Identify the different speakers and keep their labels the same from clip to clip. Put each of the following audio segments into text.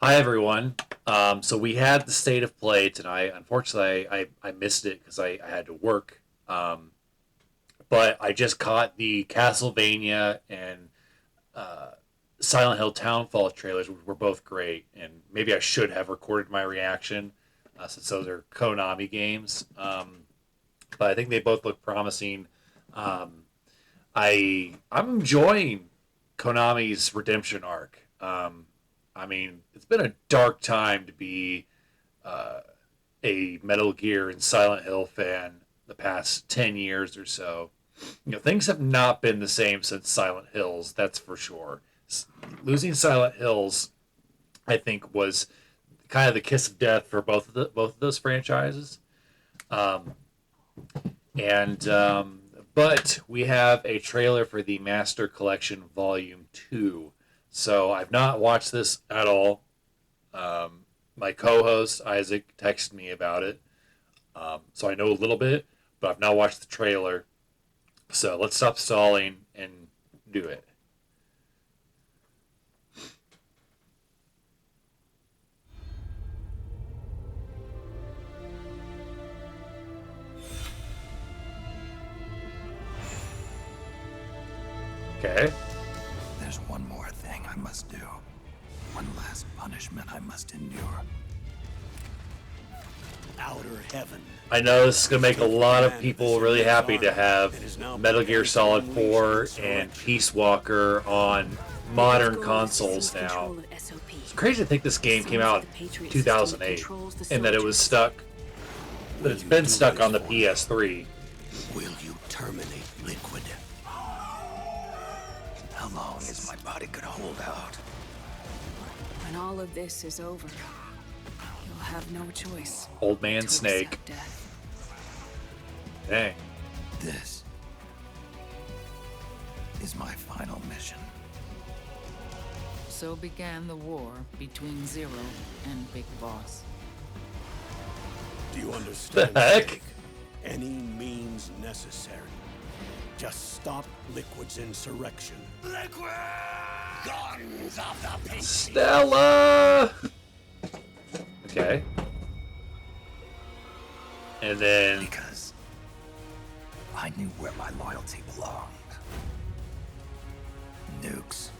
Speaker 1: Hi everyone. So we had the state of play tonight. Unfortunately, I missed it because I had to work. Um, but I just caught the Castlevania and uh, Silent Hill Townfall trailers, which were both great. And maybe I should have recorded my reaction since those are Konami games. But I think they both look promising. Um, I'm enjoying Konami's redemption arc. I mean, it's been a dark time to be uh, a Metal Gear and Silent Hill fan the past 10 years or so. Things have not been the same since Silent Hills, that's for sure. Losing Silent Hills, I think, was kind of the kiss of death for both of those franchises. Um, and but we have a trailer for the Master Collection Volume 2. So I've not watched this at all. My co-host Isaac texted me about it, so I know a little bit, but I've not watched the trailer. So let's stop stalling and do it. Okay.
Speaker 2: There's one more thing I must do. One last punishment I must endure.
Speaker 3: Outer heaven.
Speaker 1: I know this is gonna make a lot of people really happy to have Metal Gear Solid 4 and Peace Walker on modern consoles now. It's crazy to think this game came out in 2008 and that it was stuck, that it's been stuck on the PS3.
Speaker 3: Will you terminate Liquid?
Speaker 2: How long is my body gonna hold out?
Speaker 4: When all of this is over, you'll have no choice.
Speaker 1: Old Man
Speaker 4: to
Speaker 1: Snake.
Speaker 4: accept death.
Speaker 1: Dang.
Speaker 2: This is my final mission.
Speaker 5: So began the war between Zero and Big Boss.
Speaker 3: Do you understand?
Speaker 1: The heck?
Speaker 3: Snake? Any means necessary. Just stop Liquid's insurrection. Liquid! Guns of the Patriot!
Speaker 1: Stella! Okay. And then
Speaker 2: Because I knew where my loyalty belonged. Nukes.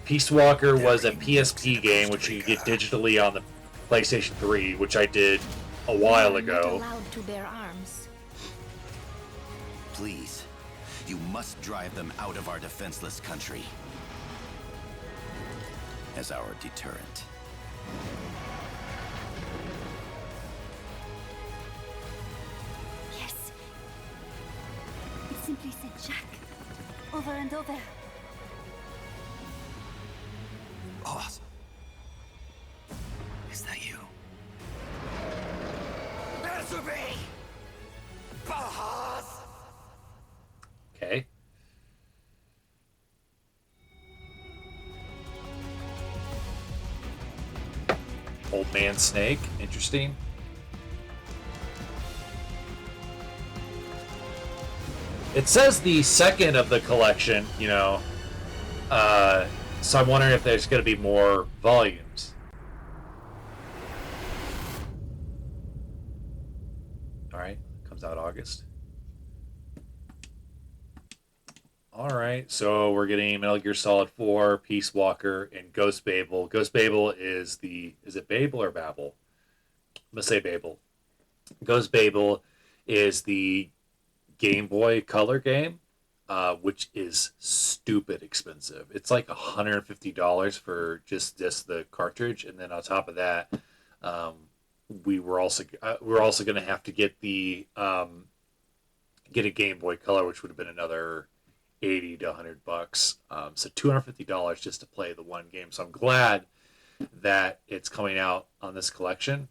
Speaker 1: Peace Walker was a PSP game which you could get digitally on the PlayStation 3, which I did a while
Speaker 6: You are not
Speaker 1: ago.
Speaker 6: allowed to bear arms.
Speaker 7: Please, you must drive them out of our defenseless country. As our deterrent.
Speaker 6: Yes. It simply said Jack. Over and over.
Speaker 2: Boss. Is that you?
Speaker 3: Answer me! Boss!
Speaker 1: Okay. Old Man Snake. Interesting. It says the second of the collection, so I'm wondering if there's going to be more volumes. All right, comes out August. All right, so we're getting Metal Gear Solid 4, Peace Walker, and Ghost Babel. Ghost Babel is it Babel or Babel? I'm gonna say Babel. Ghost Babel is the Game Boy Color game, which is stupid expensive. It's like $150 for just the cartridge, and then on top of that, um, we were also going to have to get get a Game Boy Color, which would have been another 80 to $100. So $250 just to play the one game. So I'm glad that it's coming out on this collection.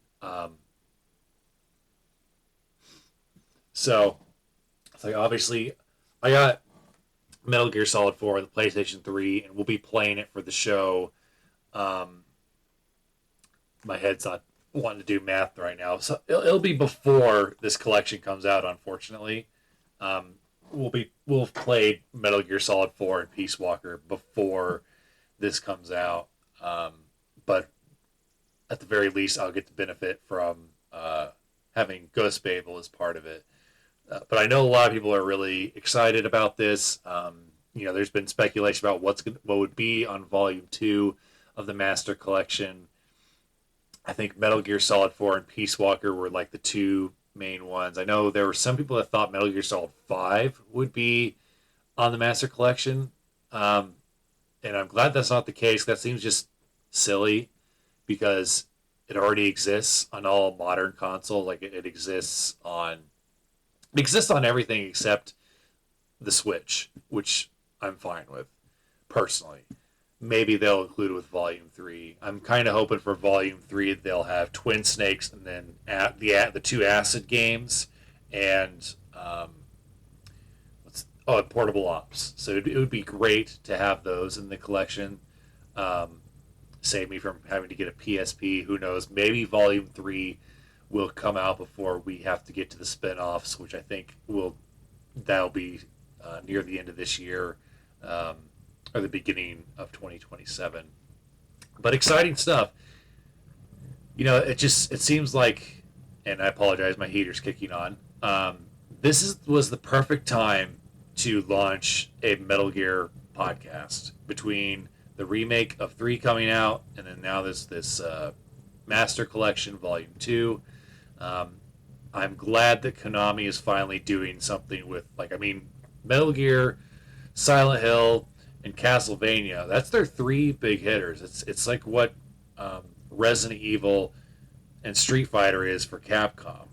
Speaker 1: So it's like, obviously I got Metal Gear Solid 4 on the PlayStation 3, and we'll be playing it for the show. Um, my head's not wanting to do math right now, so it'll be before this collection comes out. Unfortunately, um, we'll have played Metal Gear Solid 4 and Peace Walker before this comes out. But at the very least, I'll get the benefit from having Ghost Babel as part of it. But I know a lot of people are really excited about this. There's been speculation about what would be on Volume 2 of the Master Collection. I think Metal Gear Solid 4 and Peace Walker were like the two main ones. I know there were some people that thought Metal Gear Solid 5 would be on the Master Collection. And I'm glad that's not the case. That seems just silly because it already exists on all modern consoles. Like it exists on everything except the Switch, which I'm fine with personally. Maybe they'll include it with Volume 3. I'm kind of hoping for Volume 3 they'll have Twin Snakes and then the two Acid games and Portable Ops. So it would be great to have those in the collection. Save me from having to get a PSP. Who knows? Maybe Volume 3 will come out before we have to get to the spin-offs, which I think that'll be near the end of this year. Or the beginning of 2027. But exciting stuff. It seems like, and I apologize, my heater's kicking on. Was the perfect time to launch a Metal Gear podcast between the remake of 3 coming out and then now this Master Collection Volume 2. I'm glad that Konami is finally doing something with, Metal Gear, Silent Hill, and Castlevania. That's their 3 big hitters. It's like what Resident Evil and Street Fighter is for Capcom.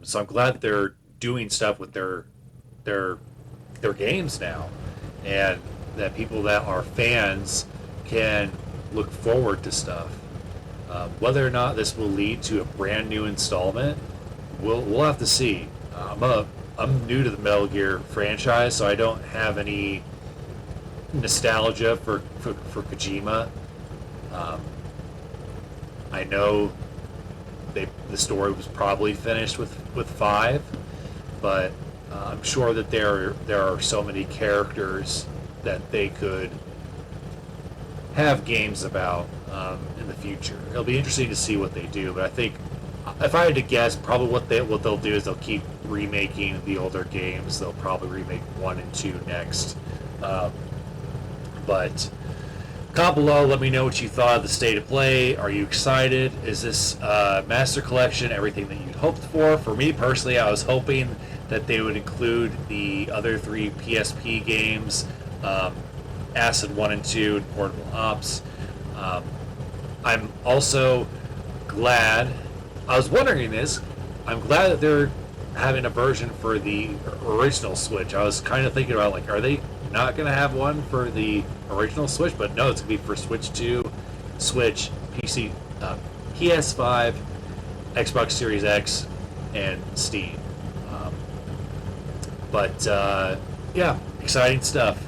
Speaker 1: So I'm glad they're doing stuff with their games now, and that people that are fans can look forward to stuff. Whether or not this will lead to a brand new installment, we'll have to see. I'm new to the Metal Gear franchise, so I don't have any nostalgia for Kojima. I know the story was probably finished with 5, but I'm sure that there are so many characters that they could have games about in the future. It'll be interesting to see what they do, but I think if I had to guess, probably what they'll do is they'll keep remaking the older games. They'll probably remake 1 and 2 next. But comment below, let me know what you thought of the state of play. Are you excited? Is this Master Collection everything that you'd hoped for? For me personally, I was hoping that they would include the other 3 PSP games, Acid 1 and 2, and Portable Ops. I'm also glad, I was wondering this, I'm glad that they're having a version for the original Switch. I was kind of thinking about, are they not going to have one for the original Switch? But no, it's going to be for Switch 2, Switch, PC, PS5, Xbox Series X, and Steam. Yeah, exciting stuff.